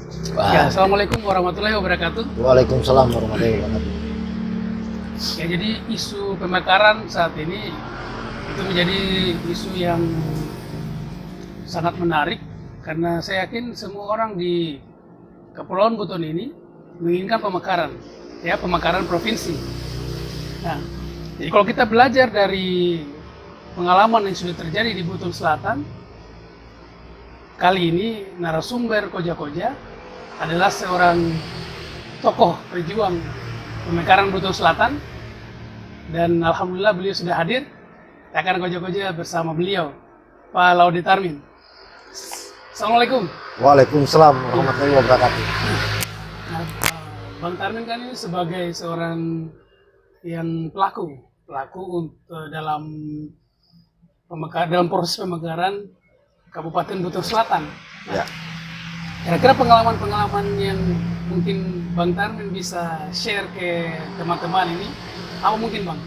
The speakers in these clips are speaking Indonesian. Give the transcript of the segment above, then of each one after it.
Ya, Assalamualaikum warahmatullahi wabarakatuh. Waalaikumsalam warahmatullahi wabarakatuh. Ya, jadi isu pemekaran saat ini itu menjadi isu yang sangat menarik karena saya yakin semua orang di Kepulauan Buton ini menginginkan pemekaran, ya pemekaran provinsi. Nah, jadi kalau kita belajar dari pengalaman yang sudah terjadi di Buton Selatan, kali ini narasumber Koja-Koja adalah seorang tokoh pejuang pemekaran Buton Selatan, dan alhamdulillah beliau sudah hadir. Saya akan Koja-Koja bersama beliau, Pak Laude Tarmin. Assalamualaikum. Waalaikumsalam warahmatullahi wabarakatuh. Nah, Bang Tarmin kan ini sebagai seorang yang pelaku dalam dalam proses pemekaran Kabupaten Buton Selatan. Ya. Kira-kira pengalaman-pengalaman yang mungkin Bang Tarmin bisa share ke teman-teman ini, apa mungkin Bang?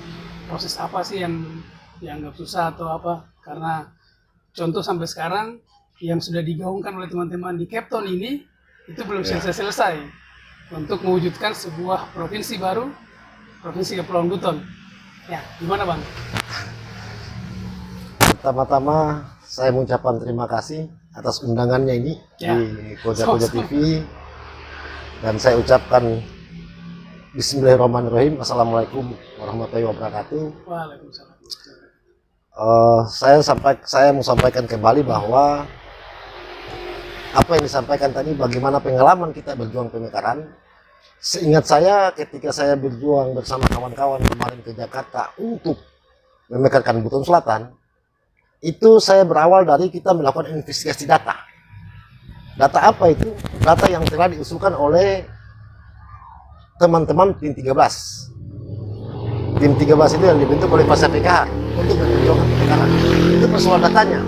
Proses apa sih yang dianggap susah atau apa? Karena contoh sampai sekarang yang sudah digaungkan oleh teman-teman di Kepton ini, itu belum selesai-selesai untuk mewujudkan sebuah provinsi baru, Provinsi Kepulauan Buton. Ya, gimana Bang? Pertama-tama saya mengucapkan terima kasih atas undangannya ini di Koja-Koja TV, dan saya ucapkan Bismillahirrahmanirrahim. Assalamualaikum warahmatullahi wabarakatuh. Waalaikumsalam. Saya mau sampaikan kembali bahwa apa yang disampaikan tadi, bagaimana pengalaman kita berjuang pemekaran. Seingat saya ketika saya berjuang bersama kawan-kawan kemarin ke Jakarta untuk memekarkan Buton Selatan, itu saya berawal dari kita melakukan investigasi data. Data apa itu? Data yang telah diusulkan oleh teman-teman tim 13. Tim 13 itu yang dibentuk oleh Pasca PKH untuk memperjuangkan pemekaran. Itu persoalan datanya.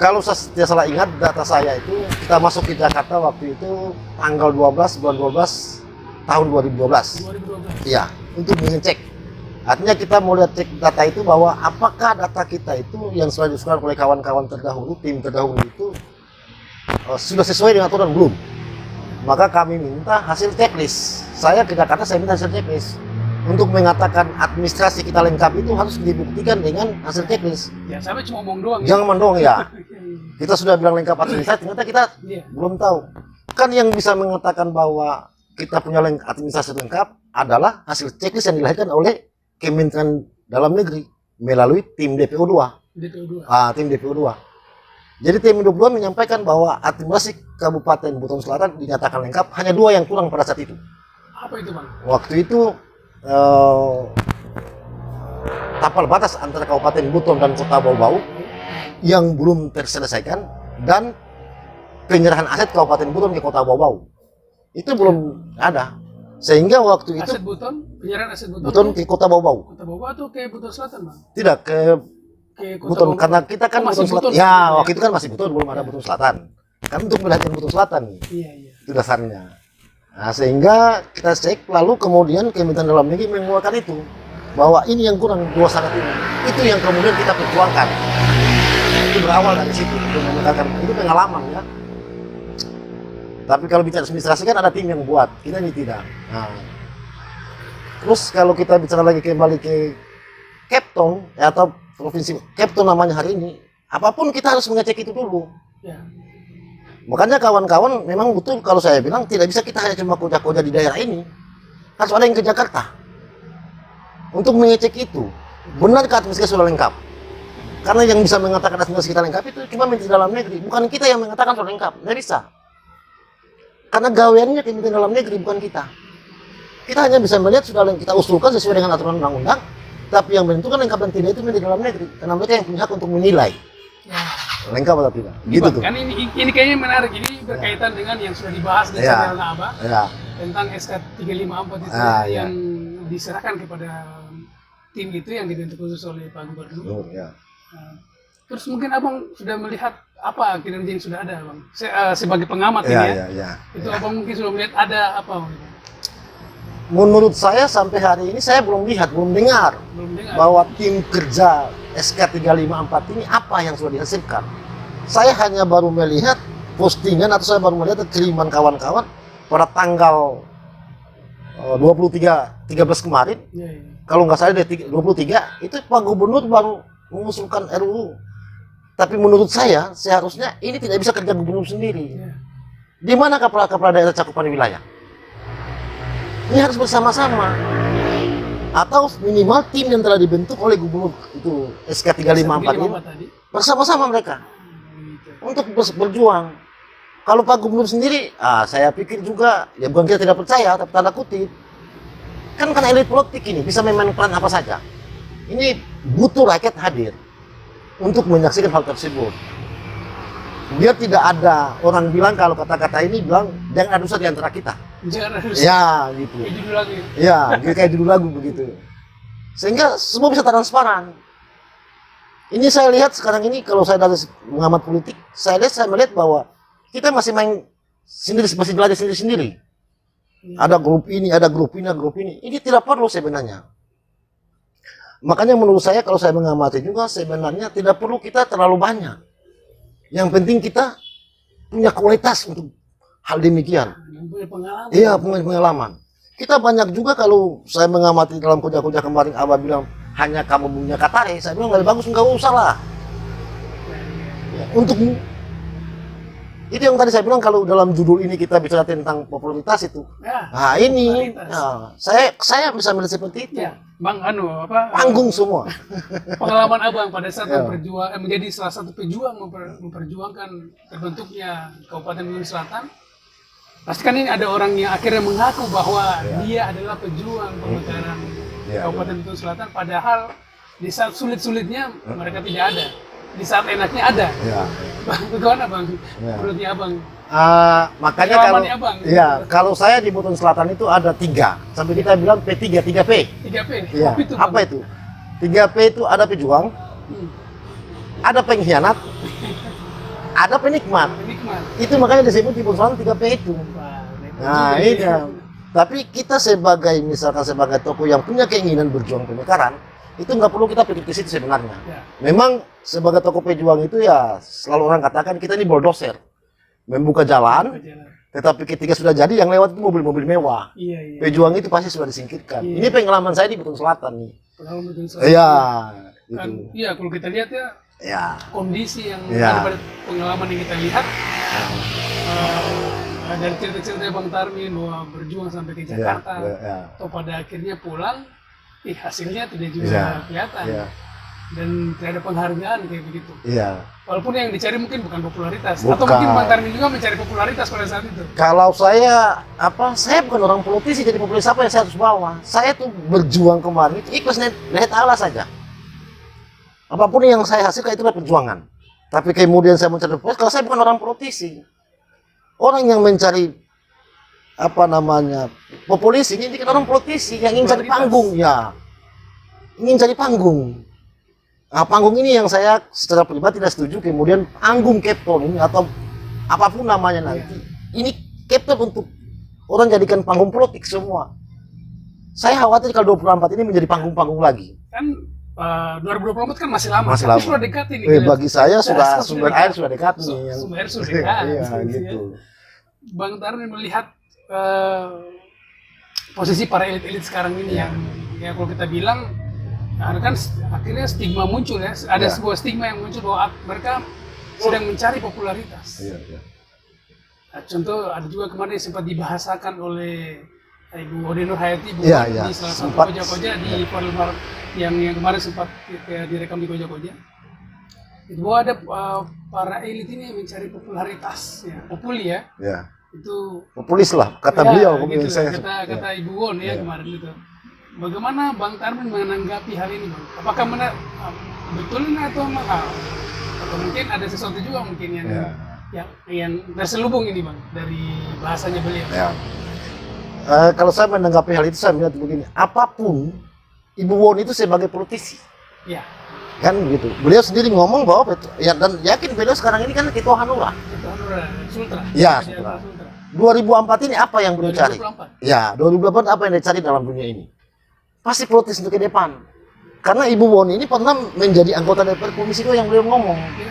Kalau saya tidak salah ingat, data saya itu kita masuk ke Jakarta waktu itu tanggal 12 bulan 12 tahun 2012. 2012. Iya, untuk mengecek. Artinya kita mau lihat cek data itu bahwa apakah data kita itu yang sudah diusulkan oleh kawan-kawan terdahulu, tim terdahulu itu sudah sesuai dengan aturan belum. Maka kami minta hasil checklist. Saya ke Jakarta, saya minta hasil checklist. Untuk mengatakan administrasi kita lengkap itu harus dibuktikan dengan hasil checklist. Ya, sampai cuma ngomong doang. Jangan ngomong doang ya. Kita sudah bilang lengkap administrasi, ternyata kita belum tahu. Kan yang bisa mengatakan bahwa kita punya administrasi lengkap adalah hasil checklist yang dilahirkan oleh Kementerian Dalam Negeri melalui tim DPO 2. Tim DPO 2. Jadi tim DPO 2 menyampaikan bahwa administrasi Kabupaten Buton Selatan dinyatakan lengkap, hanya 2 yang kurang pada saat itu. Apa itu Bang? Waktu itu tapal batas antara Kabupaten Buton dan Kota Bau-Bau yang belum terselesaikan, dan penyerahan aset Kabupaten Buton ke Kota Bau-Bau itu belum ada, sehingga waktu itu Aset Buton, penyerahan aset Buton ke Kota Bau-Bau. Kota Bau atau ke Buton Selatan Bang? Tidak ke Ke Kota Buton, Bau. karena kita kan Masih Buton Selatan. Buton, Ya, ya. waktu itu kan masih Buton, belum ada Buton Selatan. Kan untuk melihatkan Buton Selatan nih. Iya. Itu dasarnya. Nah, sehingga kita cek, lalu kemudian Kementerian Dalam Negeri mengeluarkan itu, bahwa ini yang kurang 2 syarat ini. Itu yang kemudian kita perjuangkan. Itu berawal dari situ, untuk mengatakan itu pengalaman ya. Tapi kalau bicara administrasi kan ada tim yang buat, kita ini tidak. Nah, terus kalau kita bicara lagi kembali ke Kepton atau provinsi Kepton namanya hari ini, apapun kita harus mengecek itu dulu. Ya. Makanya kawan-kawan memang betul kalau saya bilang tidak bisa kita hanya cuma koja-koja di daerah ini, harus ada yang ke Jakarta untuk mengecek itu. Benarkah administrasi sudah lengkap? Karena yang bisa mengatakan administrasi kita lengkap itu cuma Menteri Dalam Negeri, bukan kita yang mengatakan sudah lengkap. Tidak bisa. Karena gaweannya Kementerian Dalam Negeri, bukan kita. Kita hanya bisa melihat sudah kita usulkan sesuai dengan aturan undang-undang, tapi yang menentukan lengkap dan tidak itu Menteri Dalam Negeri, karena mereka yang punya hak untuk menilai lengkap atau tidak. Gitu tuh. Kan ini kayaknya menarik, ini berkaitan dengan yang sudah dibahas di channel Naba tentang SK 354 itu yang diserahkan kepada tim itu yang dibentuk khusus oleh Pak Gubernur. Nah, terus mungkin Abang sudah melihat apa kinerja yang sudah ada Bang? Sebagai pengamat itu Abang mungkin sudah melihat ada apa? Menurut saya sampai hari ini saya belum lihat, belum dengar bahwa tim kerja SK 354 ini apa yang sudah dihasilkan. Saya hanya baru melihat postingan atau saya baru melihat kiriman kawan-kawan pada tanggal 13 kemarin. Ya, ya. Kalau nggak salah dari 23 itu Pak Gubernur baru mengusulkan RUU. Tapi menurut saya seharusnya ini tidak bisa kerja gubernur sendiri. Ya. Di mana kepala daerah cakupan wilayah? Ini harus bersama-sama. Atau minimal tim yang telah dibentuk oleh gubernur itu SK 354 ini tadi. bersama-sama mereka Gitu. untuk berjuang. Kalau Pak Gubernur sendiri, saya pikir juga ya bukan kita tidak percaya, tapi tanda kutip. Kan karena elit politik ini bisa memainkan peran apa saja. Ini butuh rakyat hadir untuk menyaksikan hal tersebut. Biar tidak ada orang bilang kalau kata-kata ini bilang jangan ada dosa di antara kita. Jangan harus Ya gitu. kayak judul lagi. Ya kayak judul lagu begitu. Sehingga semua bisa transparan. Ini saya lihat sekarang ini kalau saya dari pengamat politik, saya melihat bahwa kita masih main sendiri, masih belajar sendiri-sendiri. Ada grup ini, ada grup ini, ada grup ini. Ini tidak perlu sebenarnya. Makanya menurut saya kalau saya mengamati juga sebenarnya tidak perlu kita terlalu banyak. Yang penting kita punya kualitas untuk hal demikian. Punya pengalaman. Iya, punya pengalaman. Kita banyak juga kalau saya mengamati dalam koja-koja kemarin Abah bilang hanya kamu punya Katare, saya bilang lebih bagus enggak usah lah. Ya, untuk itu yang tadi saya bilang kalau dalam judul ini kita bicara tentang popularitas itu. Ya, Nah ini, popularitas. saya bisa melihat seperti itu. Ya, Bang apa? Panggung semua. Pengalaman Abang pada saat Ya. menjadi salah satu pejuang memperjuangkan terbentuknya Kabupaten Bumi Selatan. Pasti kan ini ada orang yang akhirnya mengaku bahwa dia adalah pejuang pemekaran Kabupaten Bumi Selatan, padahal di saat sulit-sulitnya mereka tidak ada. Di saat enaknya ada. Ya. Bang, bagaimana Bang? Ya. Menurutnya Abang? Makanya kalau Pengalamannya, Bang. kalau saya di Buton Selatan itu ada 3 sampai kita bilang P3, 3P. 3P. Iya. Apa itu, Bang? Apa itu? 3P itu ada pejuang, Hmm. ada pengkhianat, ada penikmat. Penikmat. Itu makanya disebut di Buton Selatan 3P itu. Wah, repot Nah, juga ini. ya. Tapi kita misalkan sebagai tokoh yang punya keinginan berjuang pemekaran, itu nggak perlu kita pikir ke situ sebenarnya. Ya. Memang sebagai tokoh pejuang itu ya selalu orang katakan kita ini bulldozer, membuka jalan. Berjalan. Tetapi ketika sudah jadi yang lewat itu mobil-mobil mewah. Iya, iya. Pejuang itu pasti sudah disingkirkan. Iya. Ini pengalaman saya di Buton Selatan nih. Pengalaman Buton Selatan. Iya, Kan, gitu. iya kalau kita lihat ya Ya. kondisi yang Iya. ada pada pengalaman yang kita lihat dari cerita-cerita Bang Tarmin bahwa berjuang sampai ke Jakarta Ya. atau pada akhirnya pulang, hasilnya tidak juga Iya. kelihatan Iya. dan tidak ada penghargaan kayak begitu. Iya. Walaupun yang dicari mungkin bukan popularitas, Bukan. atau mungkin Bang Tarmin juga mencari popularitas pada saat itu. Kalau saya bukan orang politisi jadi populis apa yang saya harus bawa. Saya tuh berjuang kemarin itu ikhlas lihat Allah saja. Apapun yang saya hasilkan itu adalah perjuangan. Tapi kemudian saya mencari populis, kalau saya bukan orang politisi. Orang yang mencari populis ini kan orang politisi yang ingin cari panggung ya. Ingin cari panggung. Nah, panggung ini yang saya secara pribadi tidak setuju. Kemudian panggung Kepton ini atau apapun namanya nanti, ini Kepton untuk orang jadikan panggung politik semua. Saya khawatir kalau 24 ini menjadi panggung-panggung lagi. Kan 2024 kan masih lama, Masih tapi lama. sudah dekat ini. Bagi saya sudah Sudah sumber dekat. air sudah dekat nih. Sumber air sudah dekat. Iya gitu. Bang Tarmin melihat posisi para elit-elit sekarang ini yang ya kalau kita bilang kan akhirnya stigma muncul ya, ada Ya. sebuah stigma yang muncul bahwa mereka sedang mencari popularitas. Iya. Nah, contoh ada juga kemarin yang sempat dibahasakan oleh Ibu Ode Nur Hayati Iya, iya. di salah satu Sempat. koja-koja di Palembang yang kemarin sempat direkam di koja-koja. Itu bahwa ada para elit ini yang mencari popularitas, ya, populi ya. Ya. Itu Populis lah kata ya, beliau. gitu, saya. kata Ibu Won ya, Ya. kemarin itu. Bagaimana Bang Tarmin menanggapi hal ini, Bang? Apakah betul ini atau mahal? Atau mungkin ada sesuatu juga mungkin yang terselubung ini, Bang, dari bahasanya beliau. Ya. Kalau saya menanggapi hal itu saya melihat begini, apapun Ibu Won itu sebagai politisi, Ya, kan begitu. Beliau sendiri ngomong bahwa dan yakin beliau sekarang ini kan ketua Hanura. itu Hanura Sultra. Ya, Jadi Sultra. Sultra. 2004 ini apa yang beliau cari? 2024. Ya, 2024 apa yang dicari dalam dunia ini? Pasti politis untuk ke depan. Karena Ibu Boni ini pernah menjadi anggota DPR Komisi 2 yang beliau ngomong. Ya,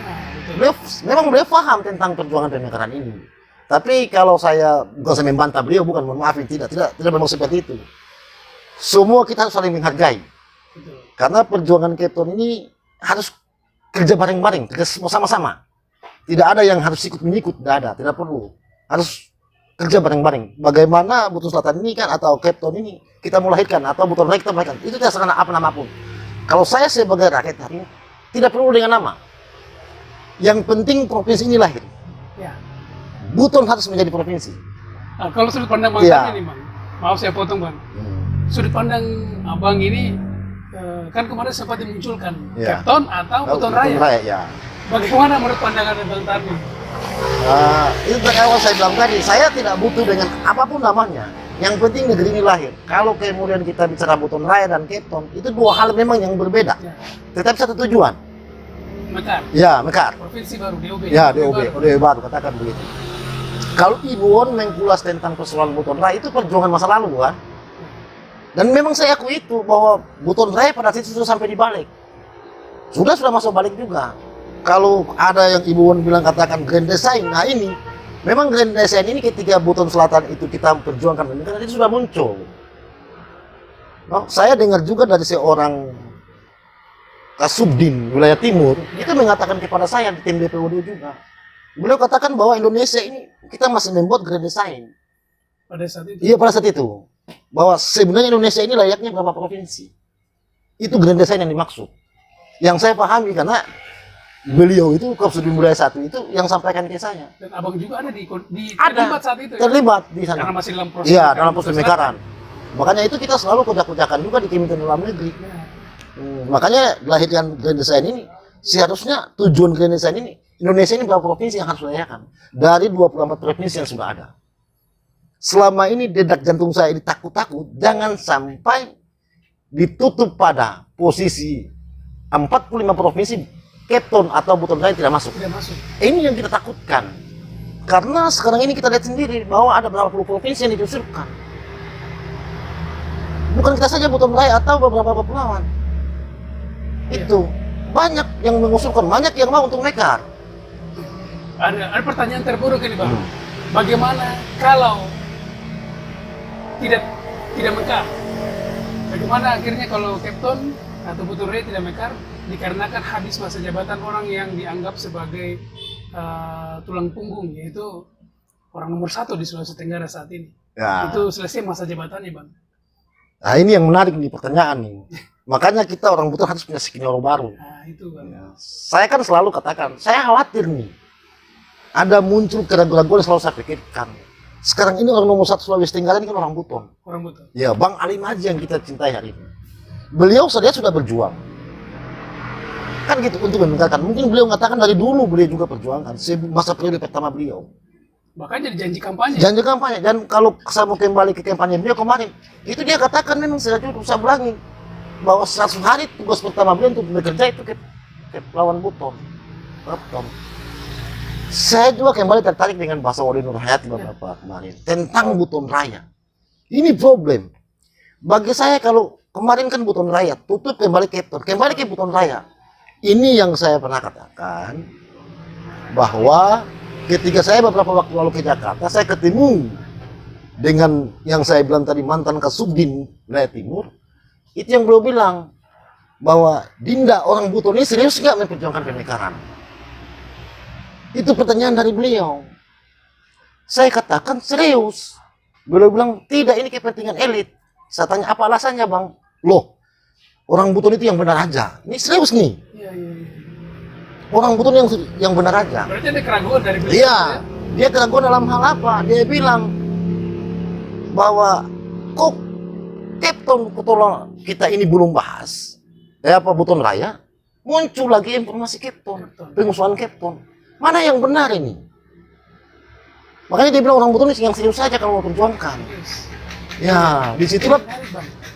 betul. Beliau paham tentang perjuangan pemekaran ini. Tapi kalau saya bukan saya membantah beliau, bukan, mohon maaf, tidak memang seperti itu. Semua kita harus saling menghargai. Betul. Karena perjuangan Kepton ini harus kerja bareng-bareng, kerja sama-sama. Tidak ada yang harus ikut-mengikut, tidak perlu. Harus kerja bareng-bareng. Bagaimana Buton Selatan ini kan atau Kepton ini kita melahirkan atau Buton Raya kita melahirkan, itu tidak serana apa nama pun. Kalau saya sebagai rakyat hari ini tidak perlu dengan nama. Yang penting provinsi ini lahir. Ya. Buton harus menjadi provinsi. Nah, kalau sudut pandang Bang Iya. ini, Bang. Maaf saya potong, Bang. Sudut pandang Abang ini kan kemarin sempat dimunculkan Iya. Kepton atau Buton Raya. Ya. Bagaimana menurut pandangan Bang Tarmin? Itu dari awal saya bilang tadi, saya tidak butuh dengan apapun namanya. Yang penting negeri ini lahir. Kalau kemudian kita bicara Buton Raya dan Kepton, itu dua hal memang yang berbeda. Ya. Tetapi satu tujuan. Mekar. Ya, mekar. Provinsi baru DOB. Ya, DOB baru, katakan begitu. Kalau Ibu Won mengkulas tentang persoalan Buton Raya, itu perjuangan masa lalu, kan? Dan memang saya akui itu, bahwa Buton Raya pada saat itu sudah sampai di balik. Sudah masuk balik juga. Kalau ada yang Ibu Won bilang katakan grand design, nah ini memang grand design ini ketika Buton Selatan itu kita perjuangkan, karena itu sudah muncul. No, saya dengar juga dari seorang Kasubdin wilayah timur itu mengatakan kepada saya di tim DPOD juga. Beliau katakan bahwa Indonesia ini kita masih membuat grand design. Pada saat itu. Iya, pada saat itu. Bahwa sebenarnya Indonesia ini layaknya berapa provinsi. Itu grand design yang dimaksud. Yang saya pahami karena beliau itu Kasubdin wilayah 1 itu yang sampaikan ke saya. Dan Abang juga ada Ada. terlibat saat itu. Terlibat di sana. Karena masih dalam proses. Iya, dalam proses pemekaran. Makanya itu kita selalu kojak-kojakan juga di Kementerian Dalam Negeri. Ya. Makanya lahirkan grand design ini, seharusnya tujuan grand design ini, Indonesia ini berapa provinsi yang harus dilayakan? Dari 24 provinsi yang sudah ada. Selama ini dedak jantung saya ini takut-takut, jangan sampai ditutup pada posisi 45 provinsi, Kepton atau Buton Raya tidak masuk. Tidak masuk. Ini yang kita takutkan. Karena sekarang ini kita lihat sendiri bahwa ada beberapa puluh provinsi yang diusulkan. Bukan kita saja Buton Raya atau beberapa kepulauan. Itu banyak yang mengusulkan, banyak yang mau untuk mekar. Ada pertanyaan terburuk ini, Bang. Bagaimana kalau tidak mekar? Bagaimana akhirnya kalau Kepton atau Buton Raya tidak mekar dikarenakan habis masa jabatan orang yang dianggap sebagai tulang punggung, yaitu orang nomor 1 di Sulawesi Tenggara saat ini. Ya. Itu selesai masa jabatannya, Bang. Nah, ini yang menarik nih pertanyaan nih. Makanya kita orang Buton harus punya skenario baru. Nah, itu, Bang. Saya kan selalu katakan, saya khawatir nih. Ada muncul keraguan-keraguan yang selalu saya pikirkan. Sekarang ini orang nomor 1 Sulawesi Tenggara ini kan orang Buton. Orang Buton. Ya, Bang Ali Maji yang kita cintai hari ini. Beliau dia sudah berjuang. Kan gitu untuk memegahkan. Mungkin beliau mengatakan dari dulu beliau juga perjuangkan. Masa periode pertama beliau. Bahkan jadi janji kampanye. Janji kampanye. Dan kalau saya mau kembali ke kampanye beliau kemarin, itu dia katakan memang saya ulangi bahwa 100 hari tugas pertama beliau untuk bekerja itu ke lawan Buton. Saya juga kembali tertarik dengan bahasa Wali Nur Hayati beberapa kemarin tentang Buton Raya. Ini problem. Bagi saya kalau kemarin kan Buton Raya tutup kembali Kepton, kembali ke Buton Raya. Ini yang saya pernah katakan bahwa ketika saya beberapa waktu lalu ke Jakarta, saya ketemu dengan yang saya bilang tadi mantan Kasubdin wilayah timur. Itu yang beliau bilang bahwa Dinda orang Buton ini serius nggak memperjuangkan pemekaran. Itu pertanyaan dari beliau. Saya katakan serius. Beliau bilang tidak, ini kepentingan elit. Saya tanya apa alasannya, Bang? Loh, orang Buton itu yang benar aja. Ini serius nih. Iya. Orang Buton yang benar aja. Berarti ada keraguan dari beliau. Iya, dia keraguan dalam hal apa? Dia bilang bahwa kok Kepton kita ini belum bahas. Apa Buton Raya? Muncul lagi informasi Kepton, pengusulan Kepton. Mana yang benar ini? Makanya dia bilang orang Buton yang serius saja kalau mau perjuangkan. Ya, disitulah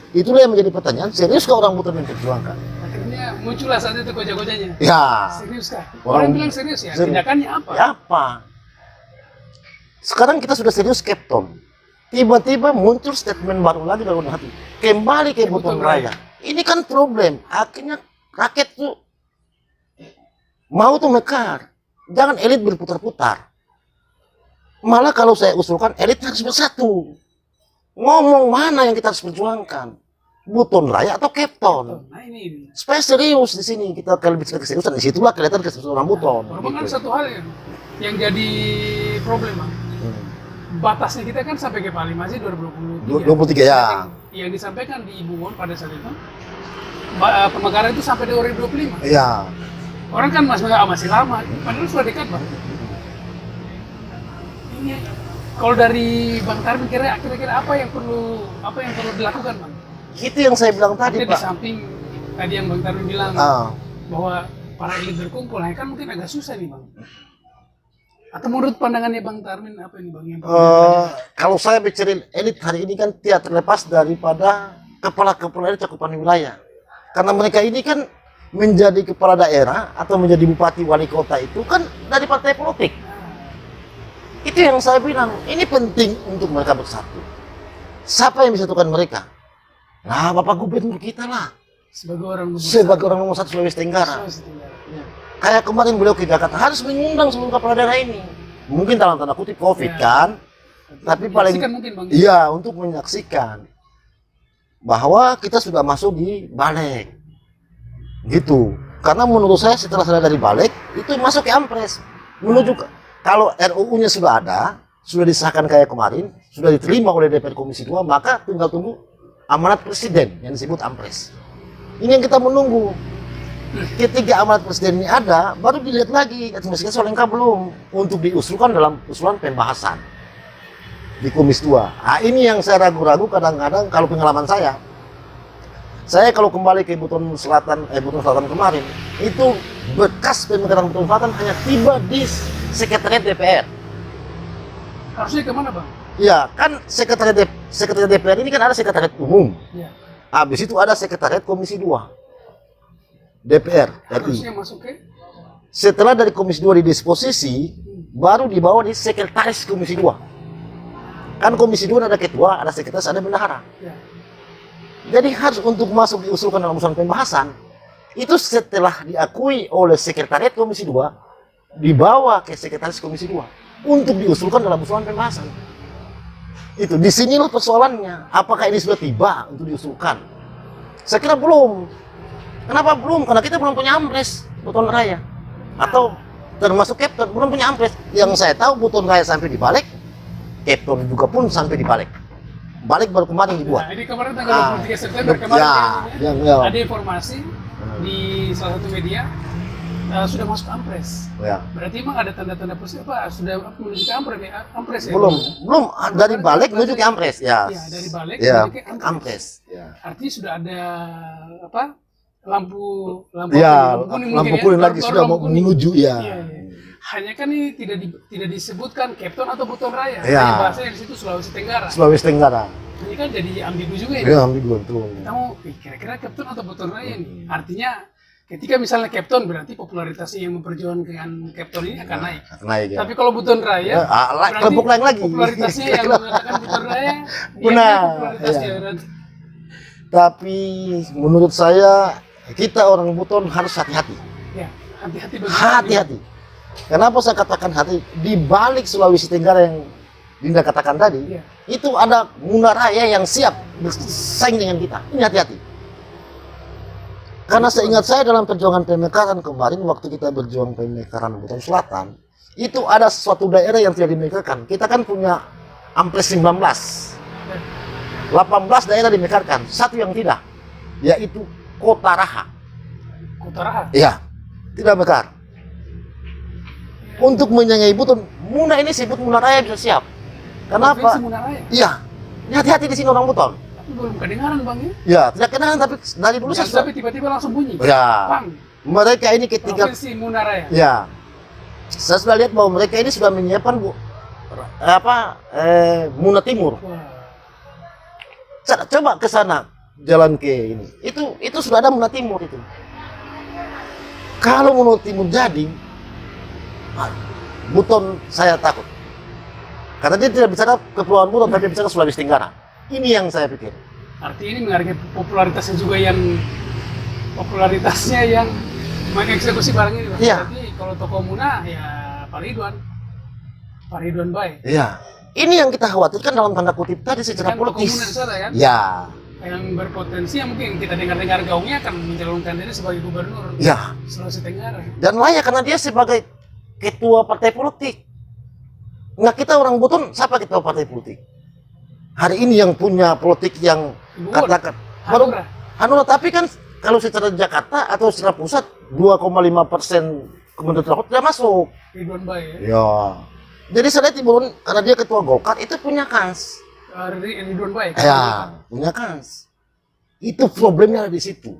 itulah yang menjadi pertanyaan, serius kah orang Buton yang perjuangkan? Akhirnya muncullah saat itu gojek-gojeknya. Ya. Serius kah? Orang bilang serius ya. Tindakannya apa? Ya apa? Sekarang kita sudah serius Kepton. Tiba-tiba muncul statement baru lagi dari hati. Kembali ke Buton Raya. Ini kan problem. Akhirnya rakyat tuh mau tuh mekar. Jangan elit berputar-putar. Malah kalau saya usulkan elit harus bersatu. Ngomong mana yang kita harus perjuangkan. Buton Raya atau Kepton. Nah ini. Supaya serius di sini kita kalau bicara keseriusan di situlah kelihatan keseriusan orang Buton. Memang kan satu hal yang jadi problem, Bang. Batasnya kita kan sampai ke Paling masih 2023. 23 ya. Yang disampaikan di Ibu Won pada saat itu pemekaran itu sampai 2025. Iya. Orang kan masih lama, padahal sudah dekat, Bang. Ini kalau dari Bang Tarmin kira-kira apa yang perlu dilakukan, Bang? Itu yang saya bilang tadi, Di Pak. samping tadi yang Bang Tarmin bilang bahwa para elit berkumpul, nah kan mungkin agak susah nih, Bang. Atau menurut pandangannya Bang Tarmin apa ini, Bang? Kalau saya bicara elit hari ini kan tidak terlepas daripada kepala-kepala elit cakupan wilayah. Karena mereka ini kan menjadi kepala daerah atau menjadi bupati wali kota itu kan dari partai politik. Itu yang saya bilang, ini penting untuk mereka bersatu. Siapa yang bisa satukan mereka? Nah, Bapak Gubernur kita lah. Sebagai orang nomor 1 Sulawesi Tenggara. Ya. Kayak kemarin beliau ke Jakarta harus mengundang seluruh kepala daerah ini. Mungkin dalam tanda kutip COVID kan, tapi paling mungkin, Bang. iya untuk menyaksikan bahwa kita sudah masuk di balik. Gitu. Karena menurut saya setelah saya dari balik itu masuk ke Ampres. Menuju kalau RUU-nya sudah ada, sudah disahkan kayak kemarin, sudah diterima oleh DPR Komisi 2, maka tinggal tunggu amanat presiden yang disebut Ampres. Ini yang kita menunggu. Ketika amanat presiden ini ada, baru dilihat lagi administrasi soal lengkap belum untuk diusulkan dalam usulan pembahasan di Komisi 2. Nah, ini yang saya ragu-ragu kadang-kadang kalau pengalaman saya. Saya kalau kembali ke Buton Selatan kemarin, itu bekas pemekaran Buton Selatan hanya tiba di sekretariat DPR. Harusnya kemana, Bang? Ya, kan sekretariat DPR ini kan ada sekretariat umum. Ya. Habis itu ada sekretariat Komisi 2 DPR RI. Harusnya masuk ke? Setelah dari Komisi 2 didisposisi, baru dibawa di sekretaris Komisi 2. Kan Komisi 2 ada ketua, ada sekretaris, ada bendahara. Ya. Jadi harus untuk masuk diusulkan dalam usulan pembahasan, itu setelah diakui oleh sekretariat Komisi 2, dibawa ke sekretaris Komisi 2 untuk diusulkan dalam usulan pembahasan. Itu disinilah persoalannya. Apakah ini sudah tiba untuk diusulkan? Saya kira belum. Kenapa belum? Karena kita belum punya Ampres Buton Raya atau termasuk Kepton belum punya Ampres. Yang saya tahu Buton Raya sampai di balik, Kepton juga pun sampai di balik. Balik baru kemarin dibuat. Nah, ini kemarin tanggal 23 September kemarin ada informasi di salah satu media sudah masuk Ampres. Ya. Berarti emang ada tanda-tanda positif apa? Sudah menuju ke Ampres ya? Belum dari balik menuju ke Ampres ya. Iya, dari balik ya, menuju ke Ampres. Ya. Artinya sudah ada apa? Lampu Ya, kuning lampu mungkin kuning ya? lagi sudah mau menuju ya. Iya. Hanya kan ini tidak disebutkan Kepton atau Buton Raya. Ya. Hanya bahasanya di situ Sulawesi Tenggara. Sulawesi Tenggara. Ini kan jadi ambigu juga ya. Ya, ambigu betul. Kita mau kira-kira Kepton atau Buton Raya nih. Artinya ketika misalnya Kepton berarti popularitasnya yang memperjuangkan Kepton ini akan naik. Naik ya. Tapi kalau Buton Raya, kelompok lain lagi. popularitasnya yang mengatakan Buton Raya, benar. Popularitasnya berarti. Tapi menurut saya kita orang Buton harus hati-hati. Ya, hati-hati. Hati-hati. Kenapa saya katakan hati? Di balik Sulawesi Tenggara yang Dinda katakan tadi, itu ada Muna Raya yang siap bersaing dengan kita. Ini hati-hati. Karena seingat saya dalam perjuangan pemekaran kemarin, waktu kita berjuang pemekaran Buton Selatan, itu ada suatu daerah yang tidak dimekarkan. Kita kan punya Ampres 19. 18 daerah dimekarkan, satu yang tidak, yaitu Kota Raha. Kota Raha? Iya, tidak mekar. Untuk menyangai Buton, Muna ini sebut Muna Raya bisa siap. Kenapa? Provinsi Muna Raya? Iya, hati-hati di sini orang Buton. Tapi belum kedengaran, Bang ya? Ya, tidak kedengaran, tapi dari dulu saya Tapi tiba-tiba langsung bunyi. Ya, Bang, mereka ini ketika Provinsi Muna Raya. ya, saya sudah lihat bahwa mereka ini sudah menyiapkan Muna Timur. Coba ke sana, jalan ke ini. Itu sudah ada Muna Timur itu. Kalau Muna Timur jadi, Buton saya takut. Karena dia tidak bicara Kepulauan Buton, tapi dia bicara Sulawesi Tenggara. Ini yang saya pikir. Artinya ini menghargai popularitasnya juga yang mengeksekusi barang ini, Bang. Iya. Berarti kalau tokoh Muna ya Pak Ridwan baik. Iya. Ini yang kita khawatirkan dalam tanda kutip tadi secara Kan tokoh politis. Muna di sana kan? Ya, Yang berpotensi yang mungkin kita dengar-dengar gaungnya akan mencalonkan diri sebagai gubernur ya. Sulawesi Tenggara. Dan layak karena dia sebagai ketua partai politik. Nah, kita orang Buton, siapa ketua partai politik? Hari ini yang punya politik yang Ibu katakan baru Hanura. Hanura, tapi kan kalau secara Jakarta atau secara pusat 2,5% Kementerian Transport tidak masuk. Ridwan baik ya. Ya. Jadi saya lihat Ibu, karena dia ketua Golkar itu punya kans. Ridwan baik. Ya, punya kans. Itu problemnya ada di situ.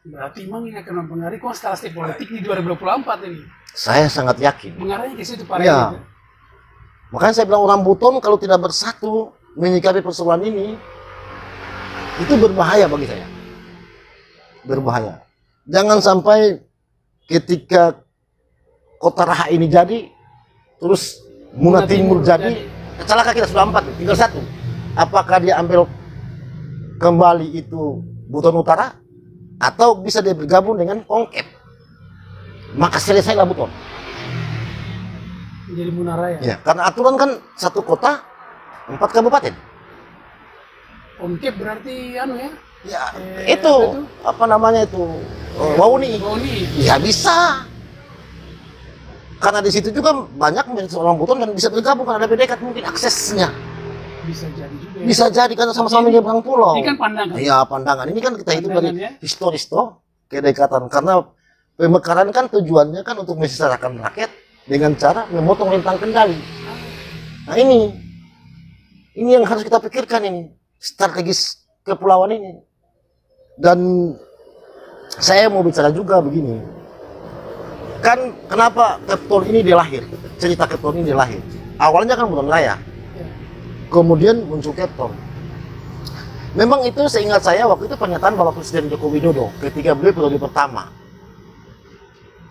Berarti memang ini akan mempengaruhi konstelasi politik di 2024 ini. Saya sangat yakin. Mengarahnya ke situ Pak Ya. Ridwan. Makanya saya bilang orang Buton kalau tidak bersatu menyikapi persoalan ini, itu berbahaya bagi saya. Berbahaya. Jangan sampai ketika Kota Raha ini jadi, terus Muna Timur jadi, celaka kita sudah 4, tinggal 1. Apakah dia ambil kembali itu Buton Utara, atau bisa dia bergabung dengan Kongkep? Maka selesailah Buton. Menjadi Munaraya. Ya, karena aturan kan 1 kota 4 kabupaten. Omkep berarti anu ya? Ya, apa itu apa namanya itu? Wauni. Wauni. Ya bisa. Karena di situ juga banyak orang Buton dan bisa bergabung karena lebih dekat mungkin aksesnya. Bisa jadi juga. Ya. Bisa jadi karena sama-sama menyeberang pulau. Ini kan pandangan. Iya, pandangan. Ini kan kita hidup dari Pandangan, ya. historis toh, kedekatan. Karena pemekaran kan tujuannya kan untuk mensejahterakan rakyat dengan cara memotong rentang kendali. Nah ini yang harus kita pikirkan ini, strategis kepulauan ini. Dan saya mau bicara juga begini, kan kenapa Kepton ini dilahir, cerita Kepton ini dilahir. Awalnya kan Buton Raya, Ya. kemudian muncul Kepton. Memang itu seingat saya waktu itu pernyataan Bapak Presiden Joko Widodo ketika beliau periode pertama.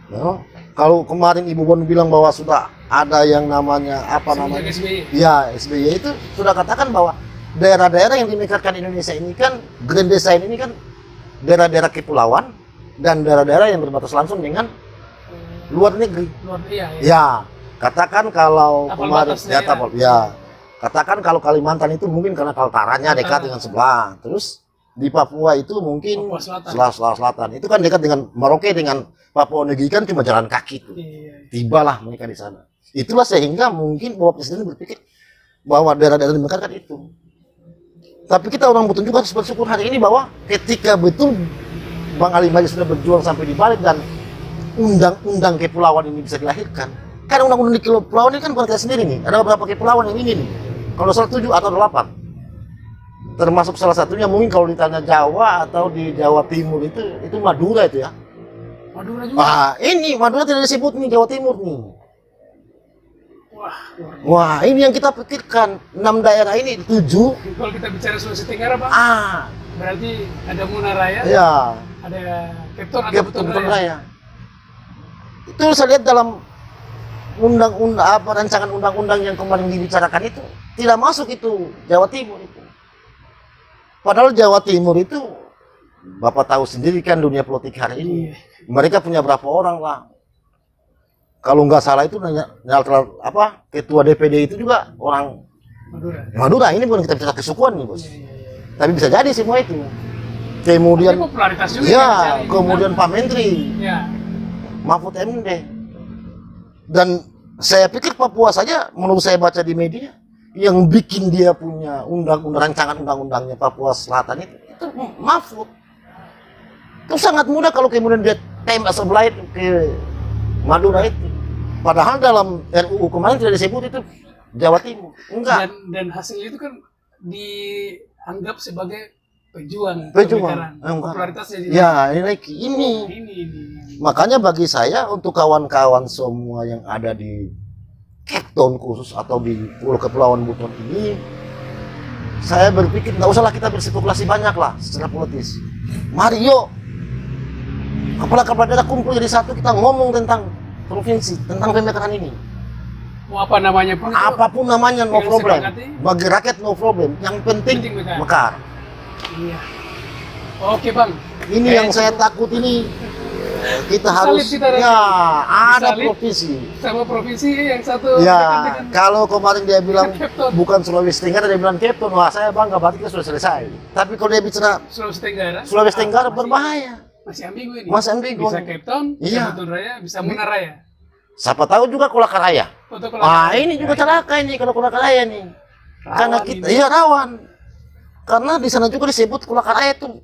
Ya, kalau kemarin Ibu Bon bilang bahwa sudah ada yang namanya apa Semenjak namanya? SBY. Ya, SBY itu sudah katakan bahwa daerah-daerah yang dimekarkan Indonesia ini kan Grand Design ini kan daerah-daerah kepulauan dan daerah-daerah yang berbatas langsung dengan luar negeri. Iya. Ya, katakan kalau Tapal kemarin batas ya, daerah. ya, katakan kalau Kalimantan itu mungkin karena Kaltaranya dekat dengan sebelah. Terus di Papua itu mungkin Papua Selatan. Selatan. Itu kan dekat dengan Merauke, dengan Papua Negeri kan cuma jalan kaki tuh. Iya. Tibalah mereka di sana. Itulah sehingga mungkin Bapak Presiden berpikir bahwa daerah-daerah dimekarkan itu. Tapi kita orang Buton juga harus bersyukur hari ini bahwa ketika betul Bang Ali Maji sudah berjuang sampai di balik dan undang-undang kepulauan ini bisa dilahirkan. Karena undang-undang di kepulauan ini kan bukan kita sendiri nih. Ada beberapa kepulauan yang ini nih. Kalau salah 7 atau 8. Termasuk salah satunya mungkin kalau ditanya Jawa atau di Jawa Timur itu Madura itu ya. Madura juga. Wah, ini Madura tidak disebut nih Jawa Timur nih. Wah. Wah, ini yang kita pikirkan. 6 daerah ini 7. Kalau kita bicara Sulawesi Tenggara, Pak, berarti ada Munaraya, Ya, ada Kepton, ada Buton Buton Raya. Raya. Itu saya lihat dalam rancangan undang-undang yang kemarin dibicarakan itu tidak masuk itu Jawa Timur itu. Padahal Jawa Timur itu Bapak tahu sendiri kan dunia politik hari ini. Iya. Mereka punya berapa orang lah. Kalau nggak salah itu ketua DPD itu juga orang Madura. Ini bukan kita bicara kesukuan nih, Bos. Iya. Tapi bisa jadi semua itu. Kemudian Tapi popularitas juga ya, yang dicari. kemudian Pak Menteri Ya. Mahfud MD. Dan saya pikir Papua saja menurut saya baca di media yang bikin dia punya rancangan undang-undangnya Papua Selatan itu Mahfud. Itu sangat mudah kalau kemudian dia tembak sebelah itu ke Madura itu. Padahal dalam RUU kemarin tidak disebut itu Jawa Timur. Enggak. Dan hasilnya itu kan dianggap sebagai pejuang. Pejuang. pemekaran. Popularitasnya Ya, ini. Ini. Makanya bagi saya untuk kawan-kawan semua yang ada di Kepton khusus atau di Pulau Kepulauan Buton ini, saya berpikir nggak usahlah kita berspekulasi banyak lah secara politis. Mari yuk, kepala-kepala daerah kumpul jadi satu, kita ngomong tentang provinsi, tentang pemekaran ini. Mau apa namanya pun. Apapun namanya no Yang problem. sepakati. Bagi rakyat no problem. Yang penting Penting mekar. mekar. Iya. Oke bang. Ini yang saya takut ini. Kita harus Salib kita dari- ya ada salib. provinsi. Sama provinsi yang satu Ya, dekat-dekat. kalau kemarin dia bilang Cape Town. bukan Sulawesi Tenggara, dia bilang Cape Town, wah saya bangga berarti kita sudah selesai. Tapi kalau dia bicara Sulawesi Tenggara. Sulawesi Tenggara masih- berbahaya. Masih ambigu ini. Masih ambigu. Bisa Cape Town, bisa Iya. Butun Raya, bisa Munar Raya. Siapa tahu juga Kolakaraya. Foto Wah, ini juga celaka ini kalau Kolakaraya nih. Karena kita iya rawan. Karena di sana juga disebut Kolakaraya itu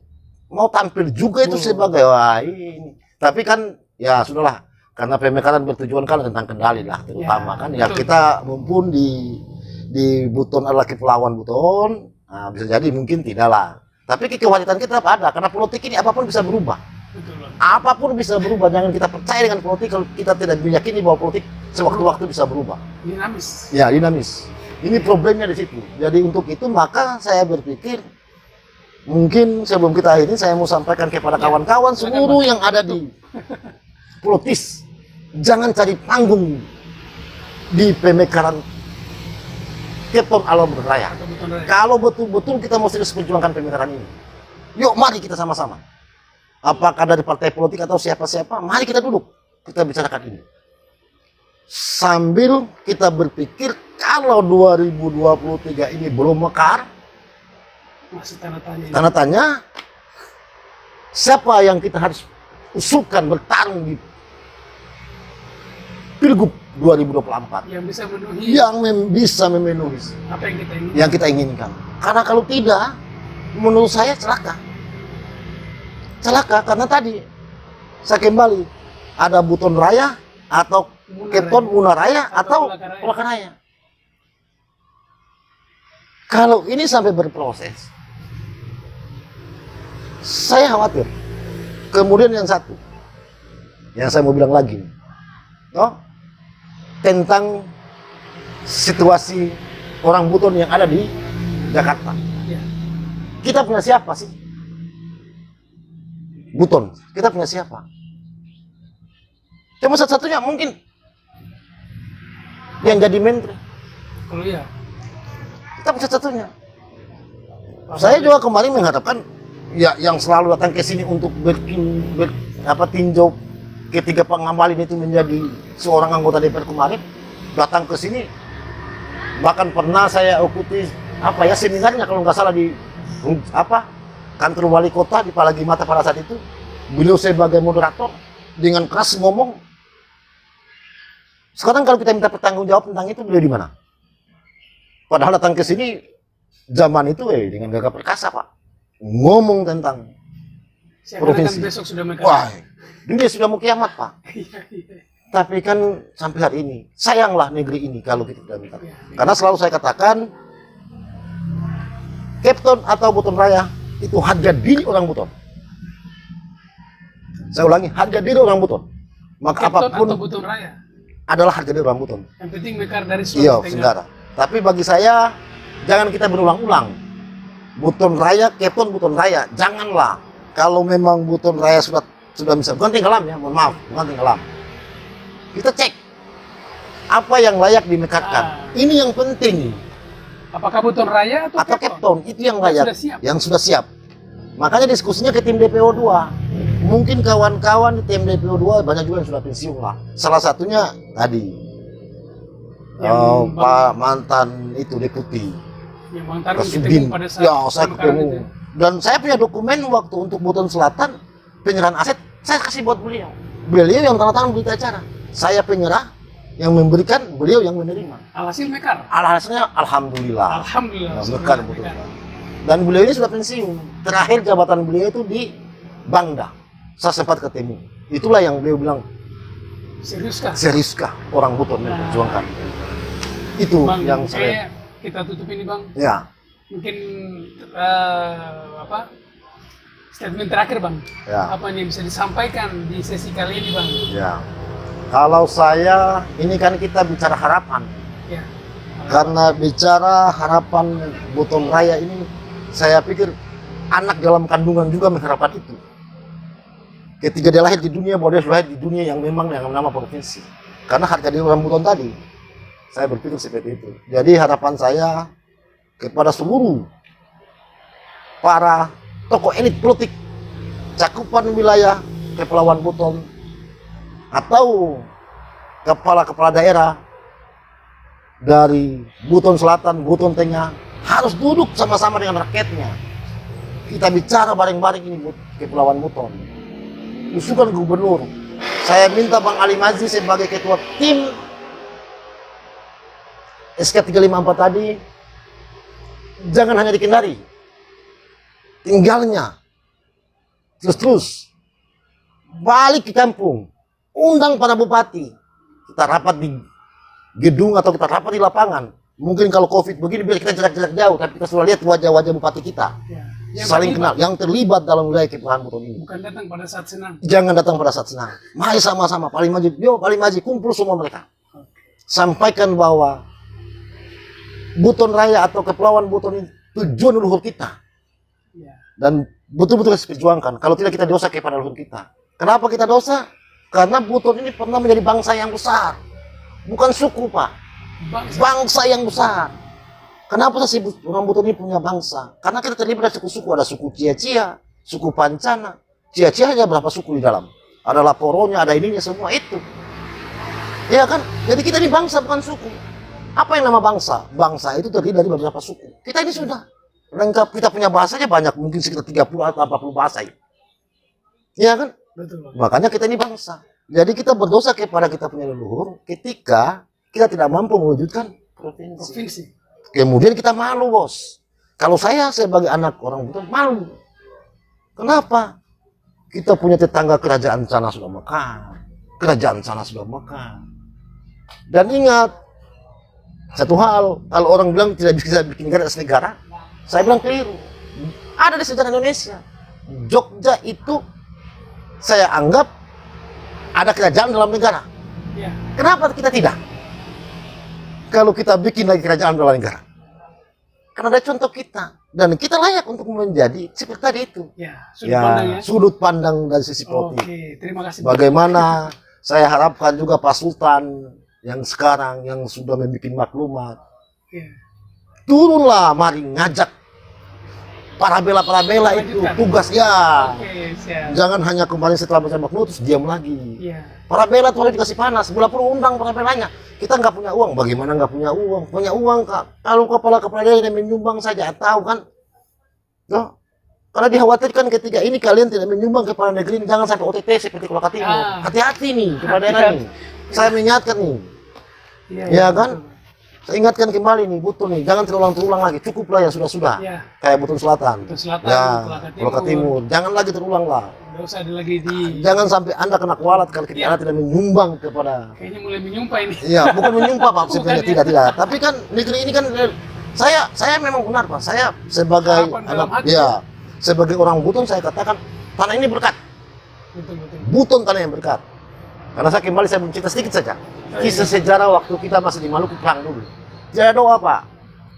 mau tampil juga itu sebagai wah ini. Tapi kan ya sudahlah, karena pemekaran bertujuan kan tentang kendali lah terutama Ya, kan ya betul. kita mumpun di Buton adalah kepulauan Buton, nah, bisa jadi mungkin tidak lah, tapi kekhawatiran kita tetap ada karena politik ini apapun bisa berubah, Betul bang. apapun bisa berubah. Jangan kita percaya dengan politik kalau kita tidak meyakini bahwa politik sewaktu-waktu bisa berubah. Dinamis. Ya dinamis, ini problemnya di situ. Jadi untuk itu maka saya berpikir mungkin sebelum kita akhiri saya mau sampaikan kepada kawan-kawan seluruh yang ada di politis, jangan cari panggung di pemekaran Keton Alam Raya. Atau Butun Raya. Kalau betul-betul kita mau serius perjuangkan pemekaran ini, yuk mari kita sama-sama. Apakah dari partai politik atau siapa-siapa, mari kita duduk, kita bicarakan ini. Sambil kita berpikir kalau 2023 ini belum mekar, Masih tanda tanya. ini. tanda tanya, siapa yang kita harus usulkan bertarung di Pilgub 2024 Yang bisa memenuhi yang bisa memenuhi apa yang kita ingin. yang kita inginkan. Karena kalau tidak, menurut saya celaka. Celaka karena tadi saya kembali ada Buton Raya atau Munar Keton Raya. Munar Raya atau Kolakaraya. Kolakaraya. Kalau ini sampai berproses, saya khawatir. Kemudian yang satu, yang saya mau bilang lagi, no? Tentang situasi orang Buton yang ada di Jakarta. Ya. Kita punya siapa sih? Buton, kita punya siapa? Cuma satu-satunya mungkin yang jadi menteri. Kalau iya. Kita punya satu-satunya. Saya juga kemarin mengharapkan ya yang selalu datang ke sini untuk tinjau ketiga pengamalin itu menjadi seorang anggota DPR kemarin datang ke sini. Bahkan pernah saya ikuti seminarnya kalau nggak salah di kantor wali kota di Palagi Mata pada saat itu. Beliau sebagai moderator dengan keras ngomong. Sekarang kalau kita minta pertanggung jawab tentang itu, beliau di mana? Padahal datang ke sini zaman itu dengan gagah perkasa Pak, ngomong tentang Siapa provinsi. kan besok sudah mereka. Wah, dunia sudah mau kiamat Pak. Iya, iya. Tapi kan sampai hari ini sayanglah negeri ini kalau kita tidak minta. Iya. Karena selalu saya katakan, Keton atau Buton Raya itu harga diri orang Buton. Saya ulangi, harga diri orang Buton. Maka Keton apapun atau Butun Raya. adalah harga diri orang Buton. Yang penting mekar dari Iya, Sulawesi Tenggara. Tenggara. Tapi bagi saya, jangan kita berulang-ulang. Buton Raya, Keton, Buton Raya. Janganlah. Kalau memang Buton Raya sudah bisa, bukan tenggelam ya, mohon maaf, bukan tenggelam. Kita cek apa yang layak dimekarkan. Ini yang penting. Apakah Butun Raya atau Atau Keton? Keton, itu yang layak, Sudah siap. yang sudah siap. Makanya diskusinya ke tim DPO 2. Mungkin kawan-kawan di tim DPO 2 banyak juga yang sudah pensiun lah. Salah satunya tadi Yang Pak mantan itu deputi Yang Bang Tarun Rasudin. ketemu pada saat Ya, saya pemekaran ketemu. itu. Dan saya punya dokumen waktu untuk Buton Selatan penyerahan aset saya kasih buat beliau. Beliau yang tanda tangan berita acara. Saya penyerah, yang memberikan, beliau yang menerima. Alhasil mekar. Alhasilnya alhamdulillah. Alhamdulillah. Nah, sudah mekar betul. mekar. Dan beliau ini sudah pensiun. Terakhir jabatan beliau itu di Bangda. Saya sempat ketemu. Itulah yang beliau bilang, Seriuskah? seriuskah orang Buton memperjuangkan? Itu Bang, yang saya. kita tutup ini Bang. Ya, Mungkin statement terakhir Bang. ya. Apa yang bisa disampaikan di sesi kali ini Bang? Ya. Kalau saya, ini kan kita bicara harapan. Ya. Karena bicara harapan Buton Raya ini, saya pikir anak dalam kandungan juga mengharapkan itu. Ketika dia lahir di dunia, bahwa dia lahir di dunia yang memang yang nama provinsi. Karena harga diri orang Buton tadi, saya berpikir seperti itu. Jadi harapan saya kepada seluruh para tokoh elit politik cakupan wilayah Kepulauan Buton atau kepala-kepala daerah dari Buton Selatan, Buton Tengah harus duduk sama-sama dengan rakyatnya. Kita bicara bareng-bareng ini Kepulauan Buton. Usulan gubernur, saya minta Bang Ali Mazzi sebagai ketua tim SK 354 tadi jangan hanya di Kendari, tinggalnya terus balik ke kampung, undang para bupati, kita rapat di gedung atau kita rapat di lapangan. Mungkin kalau COVID begini biar kita jarak-jarak jauh, tapi kita sudah lihat wajah-wajah bupati kita saling kenal, yang terlibat dalam wilayah Kepulauan Buton ini. Bukan datang pada saat senang. Jangan datang pada saat senang. Mari sama-sama paling maju, paling maju, kumpul semua mereka. Sampaikan bahwa Buton Raya atau Kepulauan Buton ini tujuan leluhur kita. Dan betul-betul harus perjuangkan. Kalau tidak kita dosa kepada leluhur kita. Kenapa kita dosa? Karena Buton ini pernah menjadi bangsa yang besar. Bukan suku, Pak. Bangsa yang besar. Kenapa saya sebut orang Buton ini punya bangsa? Karena kita terlibat dari suku-suku. Ada suku Cia-Cia, suku Pancana. Cia-Cia hanya berapa suku di dalam? Ada Laporonya, ada ininya, semua itu. Ya kan? Jadi kita ini bangsa bukan suku. Apa yang nama bangsa? Bangsa itu terdiri dari beberapa suku. Kita ini sudah lengkap, kita punya bahasanya banyak, mungkin sekitar 30 atau 40 bahasa. Ya kan? Betul. Makanya kita ini bangsa. Jadi kita berdosa kepada kita punya leluhur ketika kita tidak mampu mewujudkan provinsi. Kemudian kita malu, bos. Kalau saya sebagai anak orang Buton malu. Kenapa? Kita punya tetangga kerajaan sana sudah mekar. Kerajaan sana sudah mekar. Dan ingat, satu hal, kalau orang bilang tidak bisa bikin negara atas negara, saya bilang keliru. Ada di sejarah Indonesia. Jogja itu saya anggap ada kerajaan dalam negara. Ya. Kenapa kita tidak? Kalau kita bikin lagi kerajaan dalam negara. Karena ada contoh kita. Dan kita layak untuk menjadi seperti tadi itu. Ya, sudut pandang ya. Sudut pandang dari sisi politik. Oke, terima kasih. Bagaimana saya harapkan juga Pak Sultan yang sekarang yang sudah membuat maklumat. Ya. Turunlah, mari ngajak para bela itu tugas ya. Oke, siap. Jangan hanya kemarin setelah baca maklumat terus diam lagi. Iya. Para bela tuh dikasih panas, bila perlu undang para belanya. Kita nggak punya uang, bagaimana nggak punya uang? Punya uang, Kak. Kalau kepala daerah yang menyumbang saja, tahu kan? No? Karena dikhawatirkan ketika ini kalian tidak menyumbang kepala negeri, jangan sampai OTT seperti Kolaka Timur. Hati-hati nih kepala daerah nih. Saya mengingatkan nih. Iya, Ya kan? Saya ingatkan kembali nih, Buton nih, jangan terulang lagi, cukuplah yang sudah-sudah. Ya. Kayak Buton Selatan. Buton Selatan, Ya, Kolaka Kolaka Timur. Jangan lagi terulang lah. Nggak usah ada lagi di. Jangan sampai Anda kena kualat kalau kita tidak menyumbang kepada. Kayaknya mulai menyumpah ini. Iya, bukan menyumpah Pak, sebenarnya Bukan, ya. tidak. Tapi kan negeri ini kan saya memang benar Pak. Saya sebagai Harapan dalam anak hati. ya, sebagai orang Buton saya katakan tanah ini berkat. Betul. Buton tanah yang berkat. Karena saya kembali saya mencerita sedikit saja. Kisah sejarah waktu kita masih di Maluku perang dulu. Jadi doa Pak.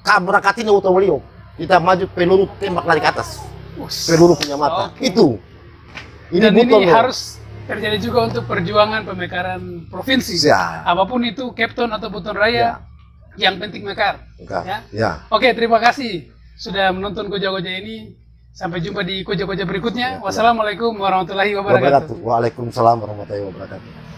Kabrakatina utawaliyo. Kita maju peluru tembak lari ke atas. Peluru punya mata. Oke. Itu. Ini Dan Buton ini loh. harus terjadi juga untuk perjuangan pemekaran provinsi. Ya. Apapun itu, Kepton atau Buton Raya, yang penting mekar. Enggak. Ya. Ya. Oke, terima kasih sudah menonton Koja-Koja ini. Sampai jumpa di Koja-Koja berikutnya. Ya. Wassalamualaikum warahmatullahi wabarakatuh. Waalaikumsalam warahmatullahi wabarakatuh.